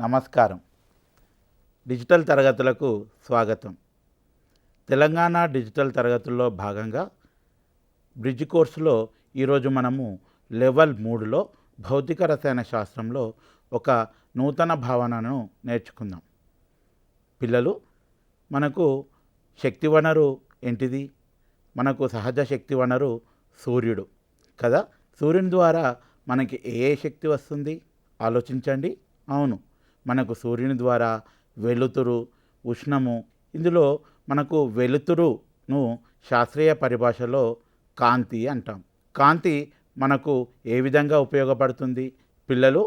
నమస్కారం. డిజిటల్ తరగతులకు స్వాగతం. తెలంగాణ డిజిటల్ తరగతుల్లో భాగంగా బ్రిడ్జ్ కోర్సులో ఈరోజు మనము లెవెల్ 3లో భౌతిక రసాయన శాస్త్రంలో ఒక నూతన భావనను నేర్చుకుందాం. పిల్లలు, మనకు శక్తి వనరు ఏంటిది? మనకు సహజ శక్తి వనరు సూర్యుడు కదా. సూర్యుని ద్వారా మనకి ఏ శక్తి వస్తుంది ఆలోచించండి. అవును, మనకు సూర్యుని ద్వారా వెలుతురు, ఉష్ణము. ఇందులో మనకు వెలుతురును శాస్త్రీయ పరిభాషలో కాంతి అంటాం. కాంతి మనకు ఏ విధంగా ఉపయోగపడుతుంది? పిల్లలు,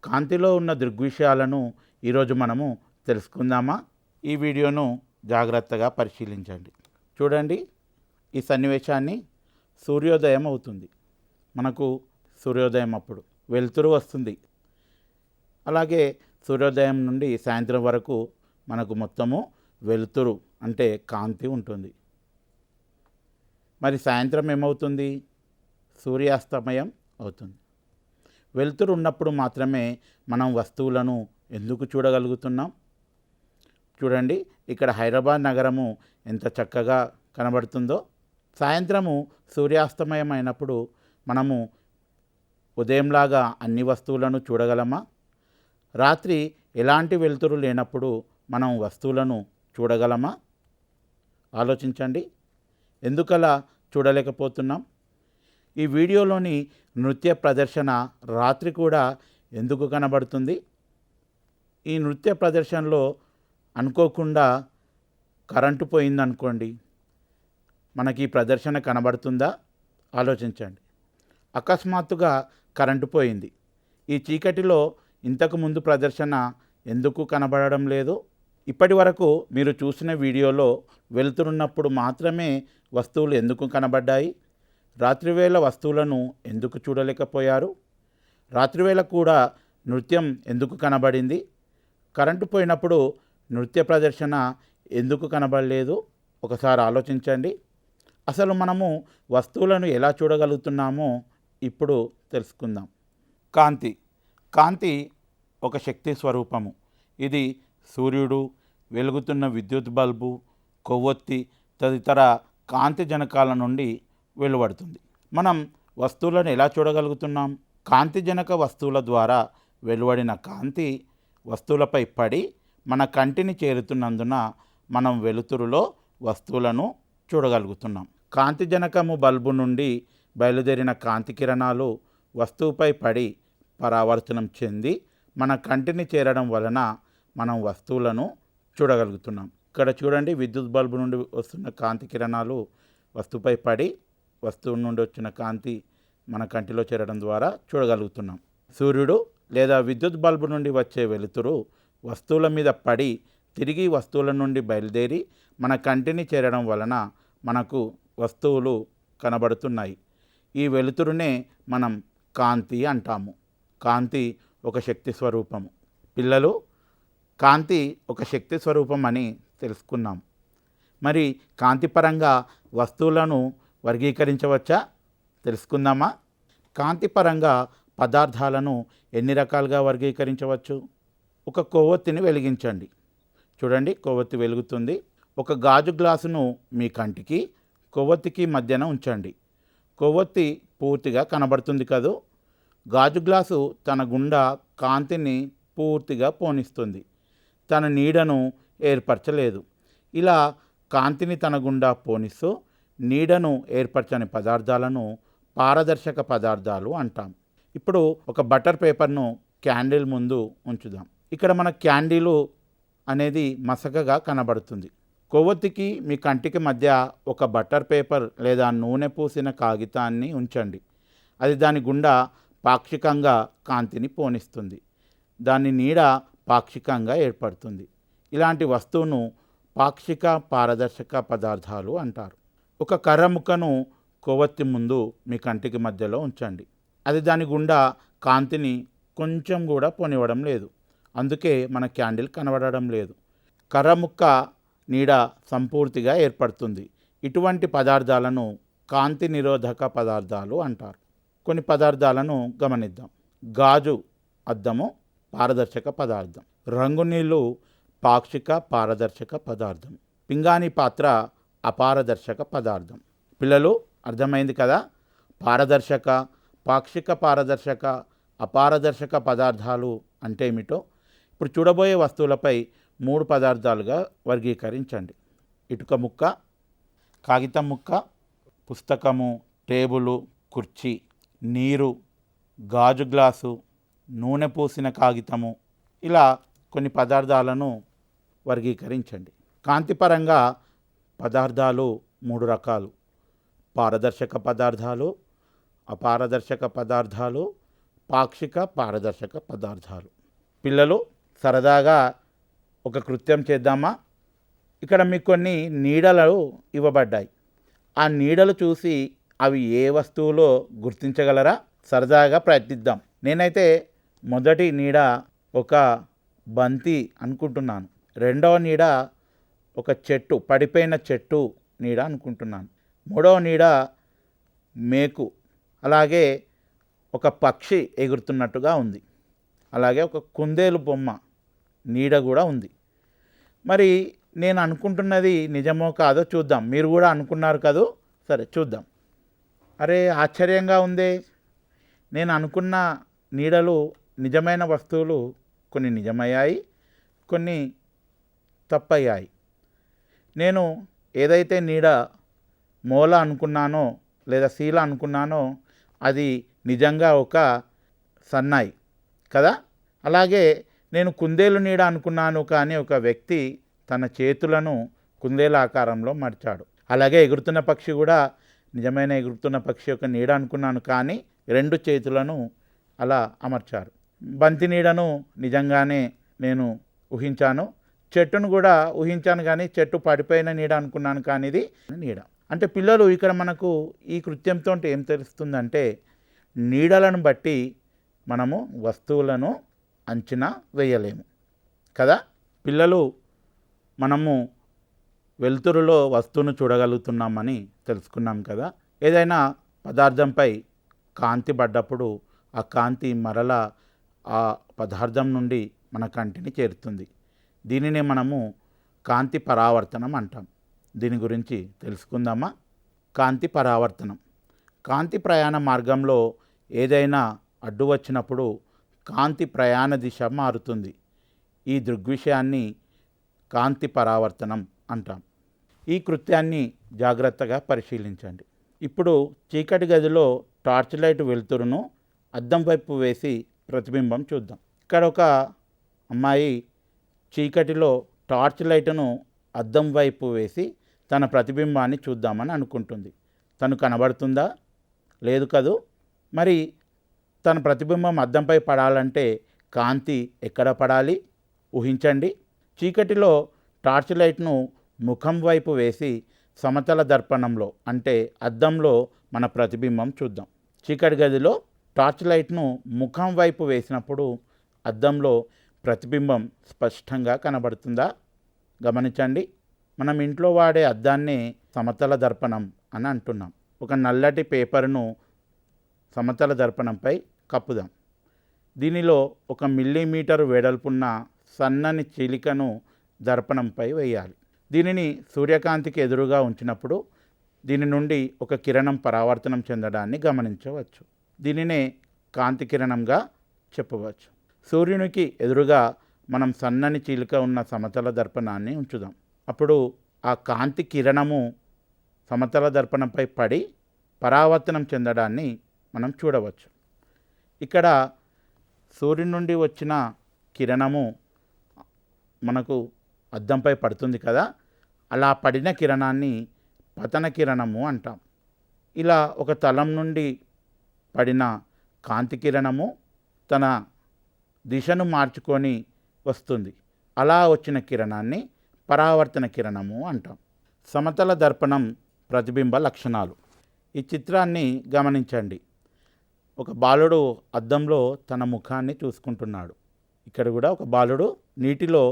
కాంతిలో ఉన్న దృగ్విషయాలను ఈరోజు మనము తెలుసుకుందామా? ఈ వీడియోను జాగ్రత్తగా పరిశీలించండి. చూడండి, ఈ సన్నివేశాన్ని సూర్యోదయం అవుతుంది. మనకు సూర్యోదయం అప్పుడు వెలుతురు వస్తుంది. అలాగే సూర్యోదయం నుండి సాయంత్రం వరకు మనకు మొత్తము వెలుతురు అంటే కాంతి ఉంటుంది. మరి సాయంత్రం ఏమవుతుంది? సూర్యాస్తమయం అవుతుంది. వెలుతురు ఉన్నప్పుడు మాత్రమే మనం వస్తువులను ఎందుకు చూడగలుగుతున్నాం? చూడండి, ఇక్కడ హైదరాబాద్ నగరము ఎంత చక్కగా కనబడుతుందో. సాయంత్రము సూర్యాస్తమయం అయినప్పుడు మనము ఉదయంలాగా అన్ని వస్తువులను చూడగలమా? రాత్రి ఎలాంటి వెలుతురు లేనప్పుడు మనం వస్తువులను చూడగలమా? ఆలోచించండి. ఎందుకలా చూడలేకపోతున్నాం? ఈ వీడియోలోని నృత్య ప్రదర్శన రాత్రి కూడా ఎందుకు కనబడుతుంది? ఈ నృత్య ప్రదర్శనలో అనుకోకుండా కరెంటు పోయిందనుకోండి, మనకి ఈ ప్రదర్శన కనబడుతుందా? ఆలోచించండి. అకస్మాత్తుగా కరెంటు పోయింది. ఈ చీకటిలో ఇంతకు ముందు ప్రదర్శన ఎందుకు కనబడడం లేదు? ఇప్పటి వరకు మీరు చూసిన వీడియోలో వెలుతురున్నప్పుడు మాత్రమే వస్తువులు ఎందుకు కనబడ్డాయి? రాత్రివేళ వస్తువులను ఎందుకు చూడలేకపోయారు? రాత్రివేళ కూడా నృత్యం ఎందుకు కనబడింది? కరెంటు పోయినప్పుడు నృత్య ప్రదర్శన ఎందుకు కనబడలేదు? ఒకసారి ఆలోచించండి. అసలు మనము వస్తువులను ఎలా చూడగలుగుతున్నామో ఇప్పుడు తెలుసుకుందాం. కాంతి ఒక శక్తి స్వరూపము. ఇది సూర్యుడు, వెలుగుతున్న విద్యుత్ బల్బు, కొవ్వొత్తి తదితర కాంతి జనకాల నుండి వెలువడుతుంది. మనం వస్తువులను ఎలా చూడగలుగుతున్నాం? కాంతిజనక వస్తువుల ద్వారా వెలువడిన కాంతి వస్తువులపై పడి మన కంటిని చేరుతున్నందున మనం వెలుతురులో వస్తువులను చూడగలుగుతున్నాం. కాంతిజనకము బల్బు నుండి బయలుదేరిన కాంతి కిరణాలు వస్తువుపై పడి పరావర్తనం చెంది మన కంటిని చేరడం వలన మనం వస్తువులను చూడగలుగుతున్నాం. ఇక్కడ చూడండి, విద్యుత్ బల్బు నుండి వస్తున్న కాంతి కిరణాలు వస్తువుపై పడి వస్తువు నుండి వచ్చిన కాంతి మన కంటిలో చేరడం ద్వారా చూడగలుగుతున్నాం. సూర్యుడు లేదా విద్యుత్ బల్బు నుండి వచ్చే వెలుతురు వస్తువుల మీద పడి తిరిగి వస్తువుల నుండి బయలుదేరి మన కంటిని చేరడం వలన మనకు వస్తువులు కనబడుతున్నాయి. ఈ వెలుతురునే మనం కాంతి అంటాము. కాంతి ఒక శక్తి స్వరూపము. పిల్లలు, కాంతి ఒక శక్తి స్వరూపం అని తెలుసుకున్నాం. మరి కాంతిపరంగా వస్తువులను వర్గీకరించవచ్చా? తెలుసుకుందామా? కాంతిపరంగా పదార్థాలను ఎన్ని రకాలుగా వర్గీకరించవచ్చు? ఒక కొవ్వొత్తిని వెలిగించండి. చూడండి, కొవ్వొత్తి వెలుగుతుంది. ఒక గాజు గ్లాసును మీ కంటికి, కొవ్వొత్తికి మధ్యన ఉంచండి. కొవ్వొత్తి పూర్తిగా కనబడుతుంది కదూ. గాజు గ్లాసు తన గుండా కాంతిని పూర్తిగా పోనిస్తుంది, తన నీడను ఏర్పరచలేదు. ఇలా కాంతిని తన గుండా పోనిస్తూ నీడను ఏర్పరచని పదార్థాలను పారదర్శక పదార్థాలు అంటాం. ఇప్పుడు ఒక బటర్ పేపర్ను క్యాండిల్ ముందు ఉంచుదాం. ఇక్కడ మన క్యాండిలు అనేది మసకగా కనబడుతుంది. కొవ్వొత్తికి మీ కంటికి మధ్య ఒక బటర్ పేపర్ లేదా నూనె పూసిన కాగితాన్ని ఉంచండి. అది దాని గుండా పాక్షికంగా కాంతిని పోనిస్తుంది. దాని నీడ పాక్షికంగా ఏర్పడుతుంది. ఇలాంటి వస్తువును పాక్షిక పారదర్శక పదార్థాలు అంటారు. ఒక కర్ర ముక్కను కొవ్వొత్తి ముందు మీ కంటికి మధ్యలో ఉంచండి. అది దాని గుండా కాంతిని కొంచెం కూడా పోనివ్వడం లేదు. అందుకే మన క్యాండిల్ కనబడడం లేదు. కర్ర ముక్క నీడ సంపూర్తిగా ఏర్పడుతుంది. ఇటువంటి పదార్థాలను కాంతి నిరోధక పదార్థాలు అంటారు. కొన్ని పదార్థాలను గమనిద్దాం. గాజు అద్దము పారదర్శక పదార్థం. రంగు నీళ్ళు పాక్షిక పారదర్శక పదార్థం. పింగాణి పాత్ర అపారదర్శక పదార్థం. పిల్లలు అర్థమైంది కదా? పారదర్శక, పాక్షిక పారదర్శక, అపారదర్శక పదార్థాలు అంటే ఏమిటో. ఇప్పుడు చూడబోయే వస్తువులపై 3 పదార్థాలుగా వర్గీకరించండి. ఇటుక ముక్క, కాగితం ముక్క, పుస్తకము, టేబులు, కుర్చీ, నీరు, గాజు గ్లాసు, నూనె పూసిన కాగితము, ఇలా కొన్ని పదార్థాలను వర్గీకరించండి. కాంతిపరంగా పదార్థాలు 3 రకాలు: పారదర్శక పదార్థాలు, అపారదర్శక పదార్థాలు, పాక్షిక పారదర్శక పదార్థాలు. పిల్లలు సరదాగా ఒక కృత్యం చేద్దామా? ఇక్కడ మీకు కొన్ని నీడలు ఇవ్వబడ్డాయి. ఆ నీడలు చూసి అవి ఏ వస్తువులో గుర్తించగలరా? సరదాగా ప్రయత్నిద్దాం. నేనైతే మొదటి నీడ ఒక బంతి అనుకుంటున్నాను. రెండవ నీడ ఒక చెట్టు, పడిపోయిన చెట్టు నీడ అనుకుంటున్నాను. మూడవ నీడ మేకు, అలాగే ఒక పక్షి ఎగురుతున్నట్టుగా ఉంది. అలాగే ఒక కుందేలు బొమ్మ నీడ కూడా ఉంది. మరి నేను అనుకుంటున్నది నిజమో కాదో చూద్దాం. మీరు కూడా అనుకున్నారు కదూ? సరే చూద్దాం. అరే ఆశ్చర్యంగా ఉందే! నేను అనుకున్న నీడలు, నిజమైన వస్తువులు కొన్ని నిజమయ్యాయి, కొన్ని తప్పయ్యాయి. నేను ఏదైతే నీడ మూల అనుకున్నానో లేదా శీల అనుకున్నానో అది నిజంగా ఒక సన్నాయి కదా. అలాగే నేను కుందేలు నీడ అనుకున్నాను, కానీ ఒక వ్యక్తి తన చేతులను కుందేలు ఆకారంలో మడిచాడు. అలాగే ఎగురుతున్న పక్షి కూడా నిజమైన ఎగురుతున్న పక్షి యొక్క నీడ అనుకున్నాను, కానీ 2 చేతులను అలా అమర్చారు. బంతి నీడను నిజంగానే నేను ఊహించాను. చెట్టును కూడా ఊహించాను, కానీ చెట్టు పడిపోయిన నీడ అనుకున్నాను, కానీ ఇది నీడ. అంటే పిల్లలు ఇక్కడ మనకు ఈ కృత్యంతో ఏం తెలుస్తుందంటే, నీడలను బట్టి మనము వస్తువులను అంచనా వేయలేము కదా. పిల్లలు మనము వెలుతురులో వస్తువును చూడగలుగుతున్నామని తెలుసుకున్నాం కదా. ఏదైనా పదార్థంపై కాంతి పడ్డప్పుడు ఆ కాంతి మరలా ఆ పదార్థం నుండి మన కంటిని చేరుతుంది. దీనినే మనము కాంతి పరావర్తనం అంటాం. దీని గురించి తెలుసుకుందామా? కాంతి పరావర్తనం. కాంతి ప్రయాణ మార్గంలో ఏదైనా అడ్డు వచ్చినప్పుడు కాంతి ప్రయాణ దిశ మారుతుంది. ఈ దృగ్విషయాన్ని కాంతి పరావర్తనం అంటాం. ఈ కృత్యాన్ని జాగ్రత్తగా పరిశీలించండి. ఇప్పుడు చీకటి గదిలో టార్చ్ లైట్ వెలుతురును అద్దం వైపు వేసి ప్రతిబింబం చూద్దాం. ఇక్కడ ఒక అమ్మాయి చీకటిలో టార్చ్ లైట్ను అద్దం వైపు వేసి తన ప్రతిబింబాన్ని చూద్దామని అనుకుంటుంది. తను కనబడుతుందా? లేదు కదూ. మరి తన ప్రతిబింబం అద్దంపై పడాలంటే కాంతి ఎక్కడ పడాలి? ఊహించండి. చీకటిలో టార్చ్ లైట్ను ముఖం వైపు వేసి సమతల దర్పణంలో అంటే అద్దంలో మన ప్రతిబింబం చూద్దాం. చీకటి గదిలో టార్చ్ లైట్ను ముఖం వైపు వేసినప్పుడు అద్దంలో ప్రతిబింబం స్పష్టంగా కనబడుతుందా? గమనించండి. మనం ఇంట్లో వాడే అద్దాన్ని సమతల దర్పణం అని అంటున్నాం. ఒక నల్లటి పేపర్ను సమతల దర్పణంపై కప్పుదాం. దీనిలో 1 మిల్లీమీటరు వెడల్పున్న సన్నని చిలికను దర్పణంపై వేయాలి. దీనిని సూర్యకాంతికి ఎదురుగా ఉంచినప్పుడు దీని నుండి ఒక కిరణం పరావర్తనం చెందడాన్ని గమనించవచ్చు. దీనినే కాంతి కిరణంగా చెప్పవచ్చు. సూర్యునికి ఎదురుగా మనం సన్నని చిలుక ఉన్న సమతల దర్పణాన్ని ఉంచుదాం. అప్పుడు ఆ కాంతి కిరణము సమతల దర్పణంపై పడి పరావర్తనం చెందడాన్ని మనం చూడవచ్చు. ఇక్కడ సూర్యుని నుండి వచ్చిన కిరణము మనకు అద్దంపై పడుతుంది కదా. అలా పడిన కిరణాన్ని పతన కిరణము అంటాం. ఇలా ఒక తలం నుండి పడిన కాంతి కిరణము తన దిశను మార్చుకొని వస్తుంది. అలా వచ్చిన కిరణాన్ని పరావర్తన కిరణము అంటాం. సమతల దర్పణం ప్రతిబింబ లక్షణాలు. ఈ చిత్రాన్ని గమనించండి. ఒక బాలుడు అద్దంలో తన ముఖాన్ని చూసుకుంటున్నాడు. ఇక్కడ కూడా ఒక బాలుడు నీటిలో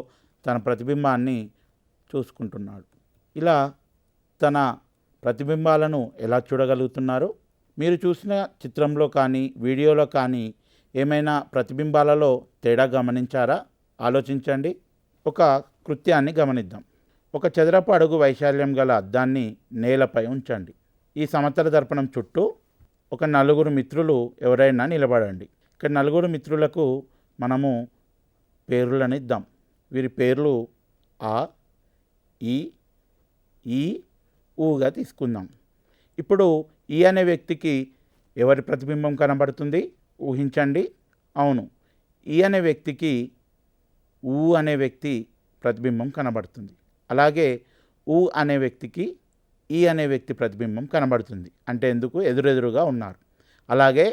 తన ప్రతిబింబాన్ని చూసుకుంటున్నాడు. ఇలా తన ప్రతిబింబాలను ఎలా చూడగలుగుతున్నారు? మీరు చూసిన చిత్రంలో కానీ వీడియోలో కానీ ఏమైనా ప్రతిబింబాలలో తేడా గమనించారా? ఆలోచించండి. ఒక కృత్యాన్ని గమనిద్దాం. ఒక చదరపు అడుగు వైశాల్యం గల అద్దాన్ని నేలపై ఉంచండి. ఈ సమతల దర్పణం చుట్టూ ఒక నలుగురు మిత్రులు ఎవరైనా నిలబడండి. ఇక్కడ నలుగురు మిత్రులకు మనము పేర్లను ఇద్దాం. వీరి పేర్లు ఆ, ఈ, ఈ, ఊగా తీసుకుందాం. ఇప్పుడు ఈ అనే వ్యక్తికి ఎవరి ప్రతిబింబం కనబడుతుంది? ఊహించండి. అవును, ఈ అనే వ్యక్తికి ఊ అనే వ్యక్తి ప్రతిబింబం కనబడుతుంది. అలాగే ఊ అనే వ్యక్తికి ఈ అనే వ్యక్తి ప్రతిబింబం కనబడుతుంది. అంటే ఎందుకు? ఎదురెదురుగా ఉన్నారు. అలాగే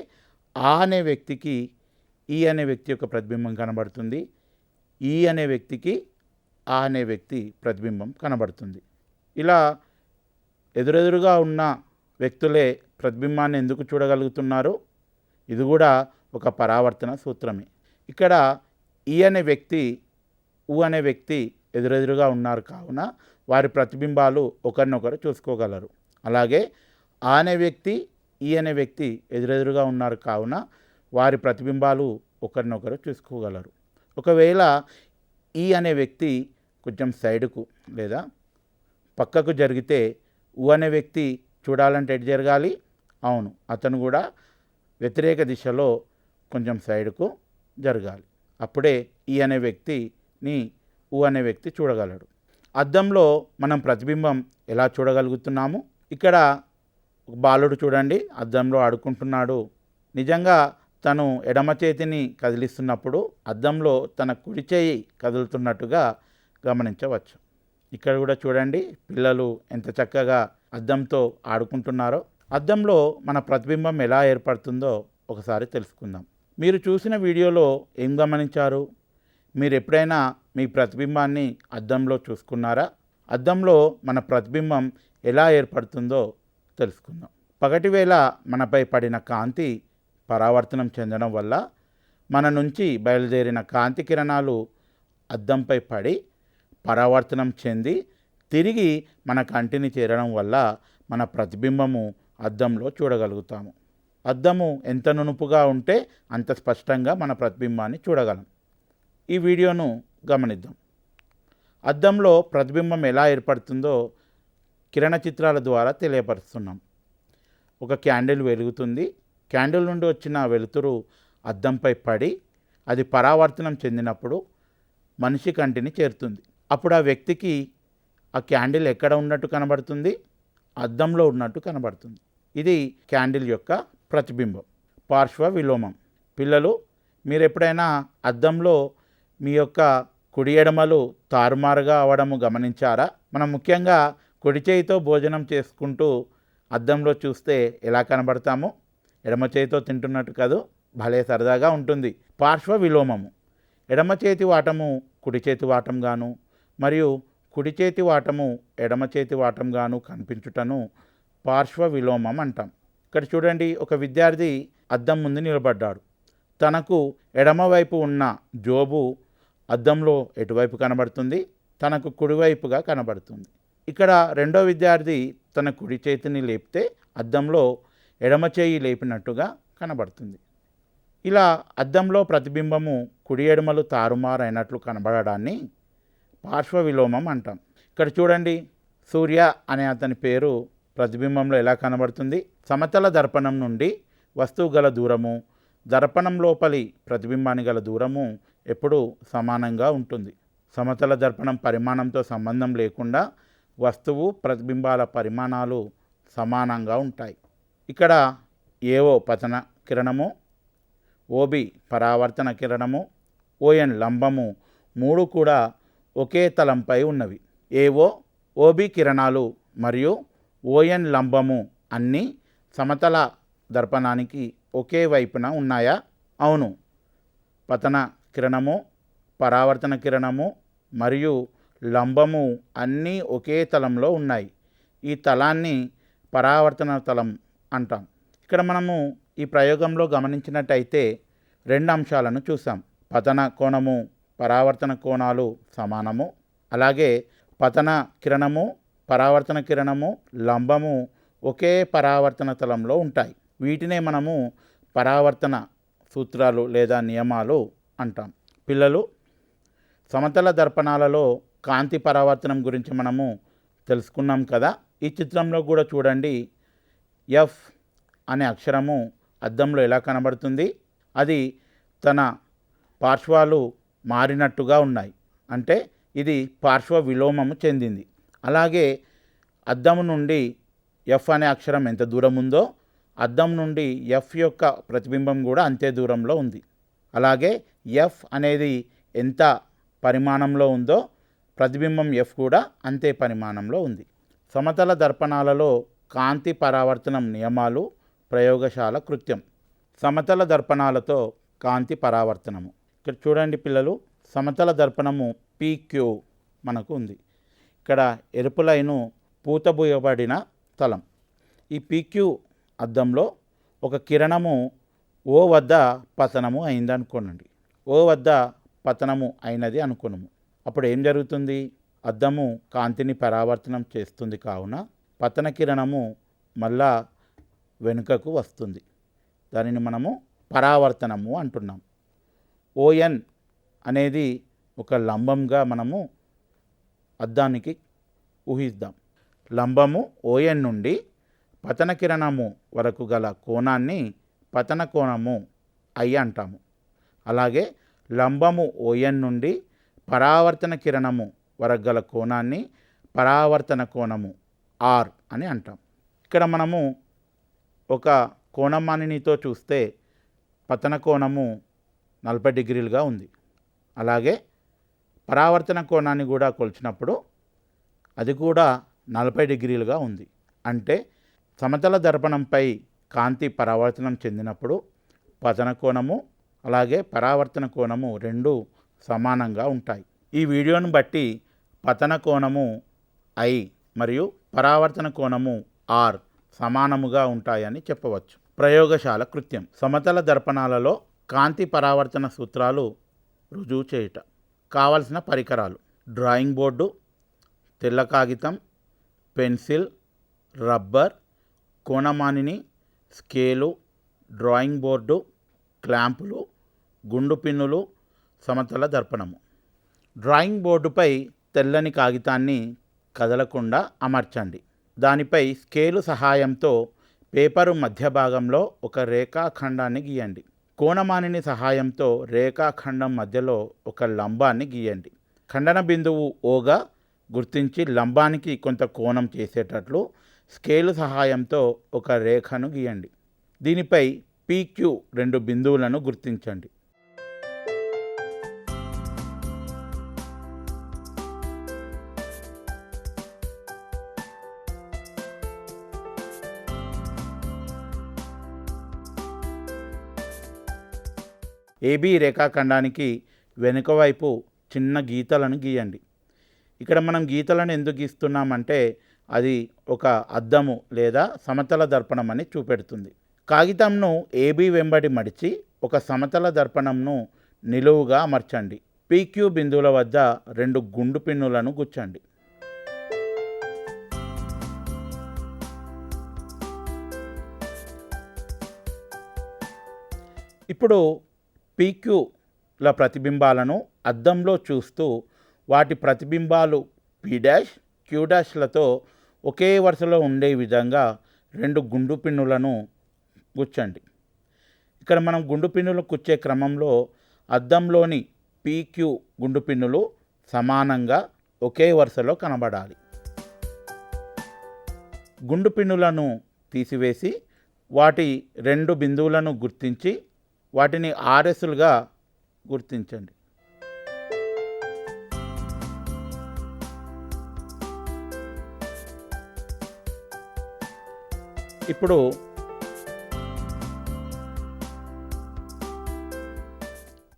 ఆ అనే వ్యక్తికి ఈ అనే వ్యక్తి యొక్క ప్రతిబింబం కనబడుతుంది. ఈ అనే వ్యక్తికి ఆ అనే వ్యక్తి ప్రతిబింబం కనబడుతుంది. ఇలా ఎదురెదురుగా ఉన్న వ్యక్తులే ప్రతిబింబాన్ని ఎందుకు చూడగలుగుతున్నారు? ఇది కూడా ఒక పరావర్తన సూత్రమే. ఇక్కడ ఈ అనే వ్యక్తి ఊ అనే వ్యక్తి ఎదురెదురుగా ఉన్నారు కావున వారి ప్రతిబింబాలు ఒకరినొకరు చూసుకోగలరు. అలాగే ఆ అనే వ్యక్తి ఈ అనే వ్యక్తి ఎదురెదురుగా ఉన్నారు కావున వారి ప్రతిబింబాలు ఒకరినొకరు చూసుకోగలరు. ఒకవేళ ఈ అనే వ్యక్తి కొంచెం సైడుకు లేదా పక్కకు జరిగితే ఊ అనే వ్యక్తి చూడాలంటే ఎటు జరగాలి? అవును, అతను కూడా వ్యతిరేక దిశలో కొంచెం సైడుకు జరగాలి. అప్పుడే ఈ అనే వ్యక్తిని ఊ అనే వ్యక్తి చూడగలడు. అద్దంలో మనం ప్రతిబింబం ఎలా చూడగలుగుతున్నాము? ఇక్కడ ఒక బాలుడు చూడండి, అద్దంలో ఆడుకుంటున్నాడు. నిజంగా తను ఎడమ చేతిని కదిలిస్తున్నప్పుడు అద్దంలో తన కుడి చేయి కదులుతున్నట్టుగా గమనించవచ్చు. ఇక్కడ కూడా చూడండి, పిల్లలు ఎంత చక్కగా అద్దంతో ఆడుకుంటున్నారో. అద్దంలో మన ప్రతిబింబం ఎలా ఏర్పడుతుందో ఒకసారి తెలుసుకుందాం. మీరు చూసిన వీడియోలో ఏం గమనించారు? మీరు ఎప్పుడైనా మీ ప్రతిబింబాన్ని అద్దంలో చూసుకున్నారా? అద్దంలో మన ప్రతిబింబం ఎలా ఏర్పడుతుందో తెలుసుకుందాం. పగటివేళ మనపై పడిన కాంతి పరావర్తనం చెందడం వల్ల మన నుంచి బయలుదేరిన కాంతి కిరణాలు అద్దంపై పడి పరావర్తనం చెంది తిరిగి మన కంటిని చేరడం వల్ల మన ప్రతిబింబము అద్దంలో చూడగలుగుతాము. అద్దము ఎంత నునుపుగా ఉంటే అంత స్పష్టంగా మన ప్రతిబింబాన్ని చూడగలం. ఈ వీడియోను గమనిద్దాం. అద్దంలో ప్రతిబింబం ఎలా ఏర్పడుతుందో కిరణ చిత్రాల ద్వారా తెలియపరుస్తున్నాం. ఒక క్యాండిల్ వెలుగుతుంది. క్యాండిల్ నుండి వచ్చిన వెలుతురు అద్దంపై పడి అది పరావర్తనం చెందినప్పుడు మనిషి కంటిని చేరుతుంది. అప్పుడు ఆ వ్యక్తికి ఆ క్యాండిల్ ఎక్కడ ఉన్నట్టు కనబడుతుంది? అద్దంలో ఉన్నట్టు కనబడుతుంది. ఇది క్యాండిల్ యొక్క ప్రతిబింబం, పార్శ్వ విలోమం. పిల్లలు, మీరు ఎప్పుడైనా అద్దంలో మీ యొక్క కుడి ఎడమలు తారుమారుగా అవడము గమనించారా? మనం ముఖ్యంగా కుడి చేయితో భోజనం చేసుకుంటూ అద్దంలో చూస్తే ఎలా కనబడతాము? ఎడమ చేతితో తింటున్నట్టు కాదు, భలే సరదాగా ఉంటుంది. పార్శ్వ విలోమము, ఎడమ చేతి వాటము కుడి చేతి వాటంగాను మరియు కుడి చేతి వాటము ఎడమ చేతి వాటంగాను కనిపించుటను పార్శ్వ విలోమం అంటాం. ఇక్కడ చూడండి, ఒక విద్యార్థి అద్దం ముందు నిలబడ్డాడు. తనకు ఎడమవైపు ఉన్న జోబు అద్దంలో ఎటువైపు కనబడుతుంది? తనకు కుడివైపుగా కనబడుతుంది. ఇక్కడ రెండో విద్యార్థి తన కుడి చేతిని లేపితే అద్దంలో ఎడమ చేయి లేపినట్టుగా కనబడుతుంది. ఇలా అద్దంలో ప్రతిబింబము కుడి ఎడమలు తారుమారైనట్లు కనబడడాన్ని పార్శ్వ విలోమం అంటాం. ఇక్కడ చూడండి, సూర్య అనే అతని పేరు ప్రతిబింబంలో ఎలా కనబడుతుంది? సమతల దర్పణం నుండి వస్తువు గల దూరము, దర్పణం లోపలి ప్రతిబింబాన్ని గల దూరము ఎప్పుడూ సమానంగా ఉంటుంది. సమతల దర్పణం పరిమాణంతో సంబంధం లేకుండా వస్తువు ప్రతిబింబాల పరిమాణాలు సమానంగా ఉంటాయి. ఇక్కడ ఏఓ పతన కిరణము, ఓబి పరావర్తన కిరణము, ఓఎన్ లంబము మూడు కూడా ఒకే తలంపై ఉన్నవి. ఏఓ, ఓబి కిరణాలు మరియు ఓఎన్ లంబము అన్నీ సమతల దర్పణానికి ఒకే వైపున ఉన్నాయా? అవును. పతన కిరణము, పరావర్తన కిరణము మరియు లంబము అన్నీ ఒకే తలంలో ఉన్నాయి. ఈ తలాన్ని పరావర్తన తలం అంటాం. ఇక్కడ మనము ఈ ప్రయోగంలో గమనించినట్టయితే రెండు అంశాలను చూసాం. పతన కోణము, పరావర్తన కోణాలు సమానము. అలాగే పతన కిరణము, పరావర్తన కిరణము, లంబము ఒకే పరావర్తన తలంలో ఉంటాయి. వీటినే మనము పరావర్తన సూత్రాలు లేదా నియమాలు అంటాం. పిల్లలు, సమతల దర్పణాలలో కాంతి పరావర్తనం గురించి మనము తెలుసుకున్నాం కదా. ఈ చిత్రంలో కూడా చూడండి, ఎఫ్ అనే అక్షరము అద్దంలో ఎలా కనబడుతుంది. అది తన పార్శ్వాలు మారినట్టుగా ఉన్నాయి, అంటే ఇది పార్శ్వ విలోమము చెందింది. అలాగే అద్దము నుండి ఎఫ్ అనే అక్షరం ఎంత దూరం ఉందో అద్దం నుండి ఎఫ్ యొక్క ప్రతిబింబం కూడా అంతే దూరంలో ఉంది. అలాగే ఎఫ్ అనేది ఎంత పరిమాణంలో ఉందో ప్రతిబింబం ఎఫ్ కూడా అంతే పరిమాణంలో ఉంది. సమతల దర్పణాలలో కాంతి పరావర్తనం నియమాలు, ప్రయోగశాల కృత్యం. సమతల దర్పణాలతో కాంతి పరావర్తనము. ఇక్కడ చూడండి పిల్లలు, సమతల దర్పణము పీక్యూ మనకు ఉంది. ఇక్కడ ఎరుపు లైను పూతబూయబడిన తలం. ఈ పీక్యూ అద్దంలో ఒక కిరణము ఓ వద్ద పతనము అయింది అనుకోనండి. ఓ వద్ద పతనము అయినది అనుకున్నాము. అప్పుడు ఏం జరుగుతుంది? అద్దము కాంతిని పరావర్తనం చేస్తుంది, కావున పతన కిరణము మళ్ళా వెనుకకు వస్తుంది. దానిని మనము పరావర్తనము అంటున్నాం. ఓఎన్ అనేది ఒక లంబంగా మనము అద్దానికి ఊహిద్దాం. లంబము ఓఎన్ నుండి పతన కిరణము వరకు గల కోణాన్ని పతన కోణము ఐ అంటాము. అలాగే లంబము ఓఎన్ నుండి పరావర్తన కిరణము వరకు గల కోణాన్ని పరావర్తన కోణము ఆర్ అని అంటాం. ఇక్కడ మనము ఒక కోణమానినితో చూస్తే పతన కోణము 40 డిగ్రీలుగా ఉంది. అలాగే పరావర్తన కోణాన్ని కూడా కొలిచినప్పుడు అది కూడా 40 డిగ్రీలుగా ఉంది. అంటే సమతల దర్పణంపై కాంతి పరావర్తనం చెందినప్పుడు పతన కోణము అలాగే పరావర్తన కోణము రెండు సమానంగా ఉంటాయి. ఈ వీడియోను బట్టి పతన కోణము ఐ మరియు పరావర్తన కోణము ఆర్ సమానముగా ఉంటాయని చెప్పవచ్చు. ప్రయోగశాల కృత్యం. సమతల దర్పణాలలో కాంతి పరావర్తన సూత్రాలు రుజువు చేయుట. కావలసిన పరికరాలు: డ్రాయింగ్ బోర్డు, తెల్ల కాగితం, పెన్సిల్, రబ్బర్, కోణమానిని, స్కేలు, డ్రాయింగ్ బోర్డు, క్లాంపులు, గుండు పిన్నులు, సమతల దర్పణము. డ్రాయింగ్ బోర్డుపై తెల్లని కాగితాన్ని కదలకుండా అమర్చండి. దానిపై స్కేలు సహాయంతో పేపరు మధ్య భాగంలో ఒక రేఖాఖండాన్ని గీయండి. కోణమానిని సహాయంతో రేఖాఖండం మధ్యలో ఒక లంబాన్ని గీయండి. ఖండన బిందువు ఓగా గుర్తించి లంబానికి కొంత కోణం చేసేటట్లు స్కేలు సహాయంతో ఒక రేఖను గీయండి. దీనిపై పీక్యూ 2 బిందువులను గుర్తించండి. ఏబీ రేఖాఖండానికి వెనుక వైపు చిన్న గీతలను గీయండి. ఇక్కడ మనం గీతలను ఎందుకు గీస్తున్నామంటే అది ఒక అద్దము లేదా సమతల దర్పణం అని చూపెడుతుంది. కాగితంను ఏబీ వెంబడి మడిచి ఒక సమతల దర్పణంను నిలువుగా అమర్చండి. పీక్యూ బిందువుల వద్ద 2 గుండు పిన్నులను గుచ్చండి. ఇప్పుడు పీక్యూల ప్రతిబింబాలను అద్దంలో చూస్తూ వాటి ప్రతిబింబాలు పీ డాష్, క్యూ డాష్లతో ఒకే వరుసలో ఉండే విధంగా 2 గుండు పిన్నులను గుచ్చండి. ఇక్కడ మనం గుండు పిన్నులు కుచ్చే క్రమంలో అద్దంలోని పీక్యూ గుండు పిన్నులు సమానంగా ఒకే వరుసలో కనబడాలి. గుండు పిన్నులను తీసివేసి వాటి 2 బిందువులను గుర్తించి వాటిని ఆర్ఎస్లుగా గుర్తించండి. ఇప్పుడు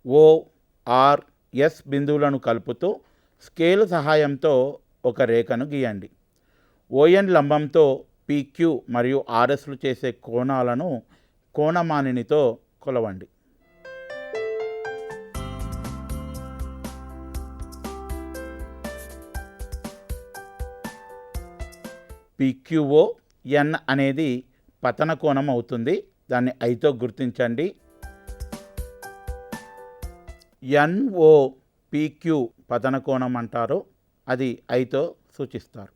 ఓ, ఆర్, ఎస్ బిందువులను కలుపుతూ స్కేలు సహాయంతో ఒక రేఖను గీయండి. ఓఎన్ లంబంతో పీక్యూ మరియు ఆర్ఎస్లు చేసే కోణాలను కోణమానినితో కొలవండి. పీక్యూఓ ఎన్ అనేది పతన కోణం అవుతుంది. దాన్ని ఐతో గుర్తించండి. NOPQ పతన కోణం అంటారు. అది ఐతో సూచిస్తారు.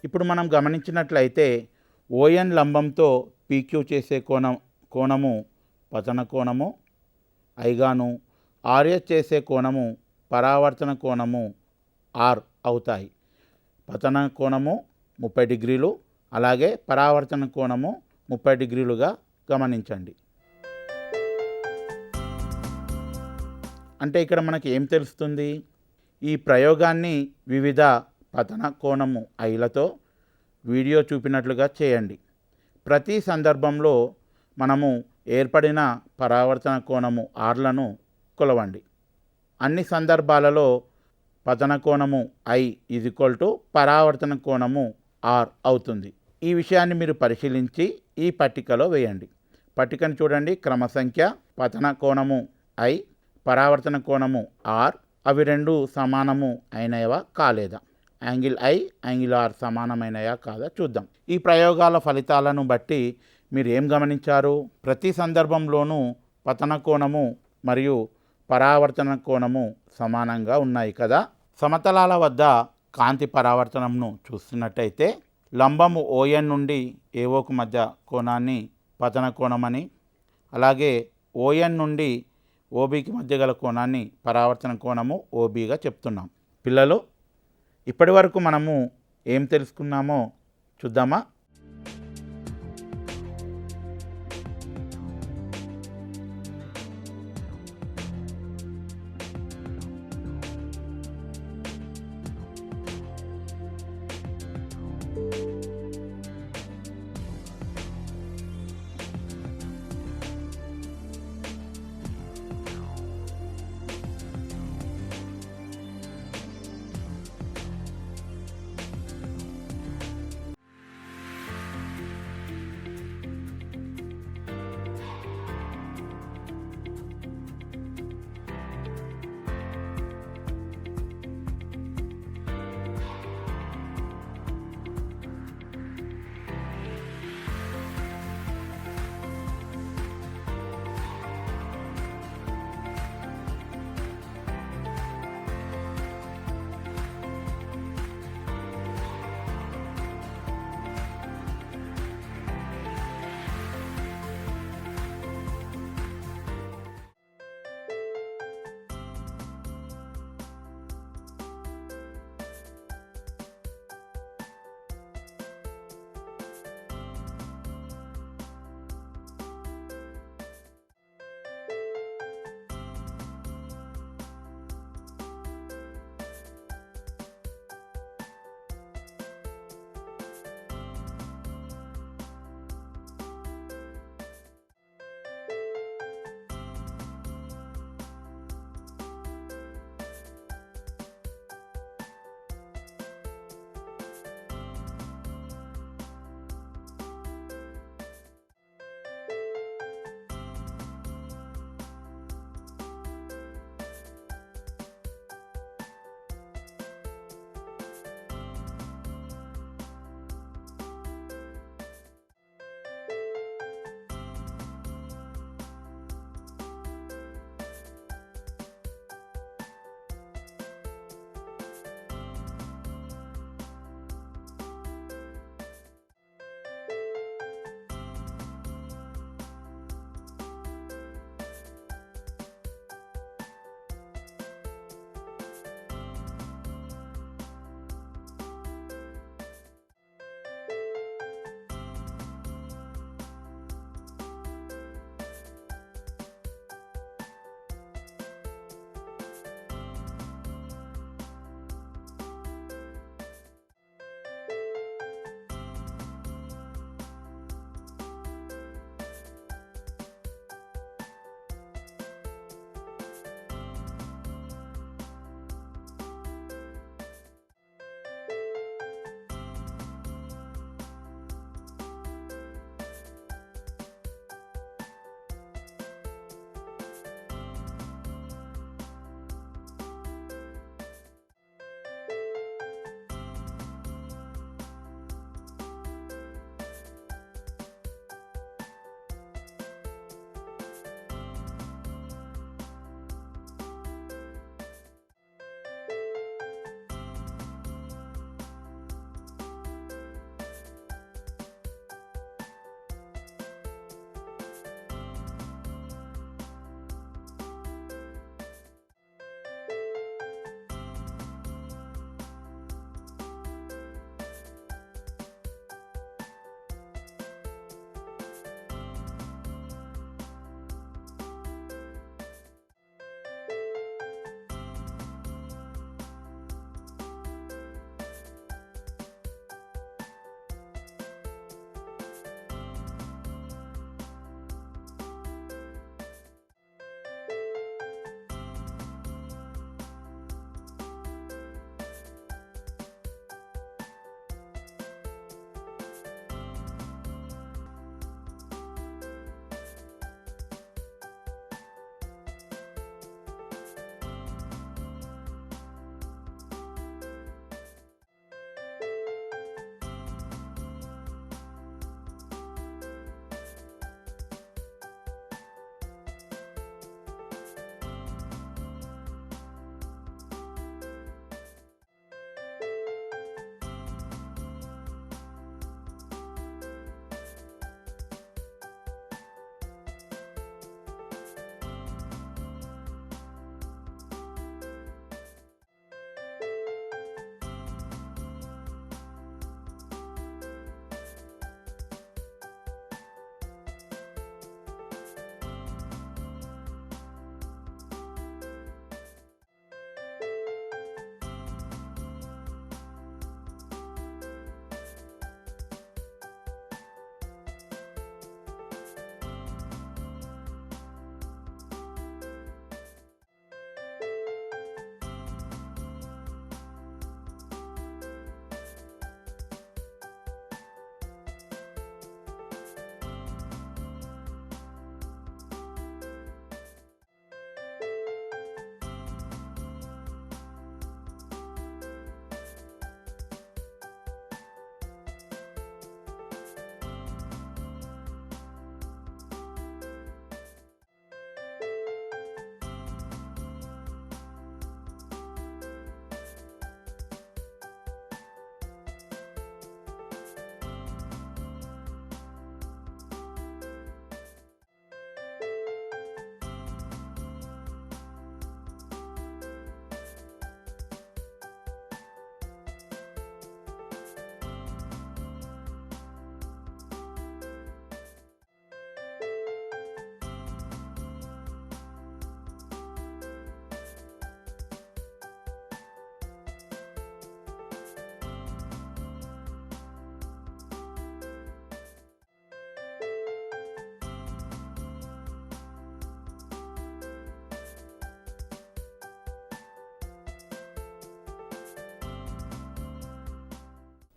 ఇప్పుడు మనం గమనించినట్లయితే ON లంబంతో PQ చేసే కోణము పతన కోణము ఐగాను, RS చేసే కోణము పరావర్తన కోణము R అవుతాయి. పతన కోణము 30 డిగ్రీలు, అలాగే పరావర్తన కోణము 30 డిగ్రీలుగా గమనించండి. అంటే ఇక్కడ మనకి ఏం తెలుస్తుంది? ఈ ప్రయోగాన్ని వివిధ పతన కోణము ఐలతో వీడియో చూపినట్లుగా చేయండి. ప్రతి సందర్భంలో మనము ఏర్పడిన పరావర్తన కోణము ఆర్లను కొలవండి. అన్ని సందర్భాలలో పతన కోణము I పరావర్తన కోణము R అవుతుంది. ఈ విషయాన్ని మీరు పరిశీలించి ఈ పట్టికలో వేయండి. పట్టికను చూడండి. క్రమ సంఖ్య, పతన కోణము I, పరావర్తన కోణము R, అవి రెండు సమానము అయినవా కాలేదా? యాంగిల్ I, యాంగిల్ R సమానమైనయా కాదా చూద్దాం. ఈ ప్రయోగాల ఫలితాలను బట్టి మీరు ఏం గమనించారు? ప్రతి సందర్భంలోనూ పతన కోణము మరియు పరావర్తన కోణము సమానంగా ఉన్నాయి కదా. సమతలాల వద్ద కాంతి పరావర్తనంను చూస్తున్నట్టయితే లంబము ON నుండి AOకు మధ్య కోణాన్ని పతన కోణమని, అలాగే ON నుండి OBకి మధ్య గల కోణాన్ని పరావర్తన కోణము OBగా చెప్తున్నాం. పిల్లలు, ఇప్పటి వరకు మనము ఏం తెలుసుకున్నామో చూద్దామా?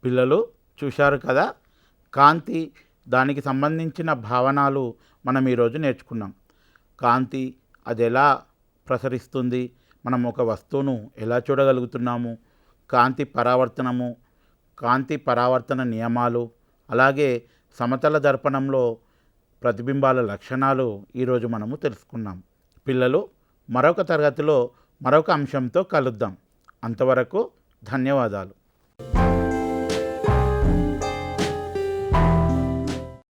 పిల్లలు చూశారు కదా, కాంతి, దానికి సంబంధించిన భావనాలు మనం ఈరోజు నేర్చుకున్నాం. కాంతి అది ఎలా ప్రసరిస్తుంది, మనం ఒక వస్తువును ఎలా చూడగలుగుతున్నాము, కాంతి పరావర్తనము, కాంతి పరావర్తన నియమాలు, అలాగే సమతల దర్పణంలో ప్రతిబింబాల లక్షణాలు ఈరోజు మనము తెలుసుకున్నాం. పిల్లలు, మరొక తరగతిలో మరొక అంశంతో కలుద్దాం. అంతవరకు ధన్యవాదాలు.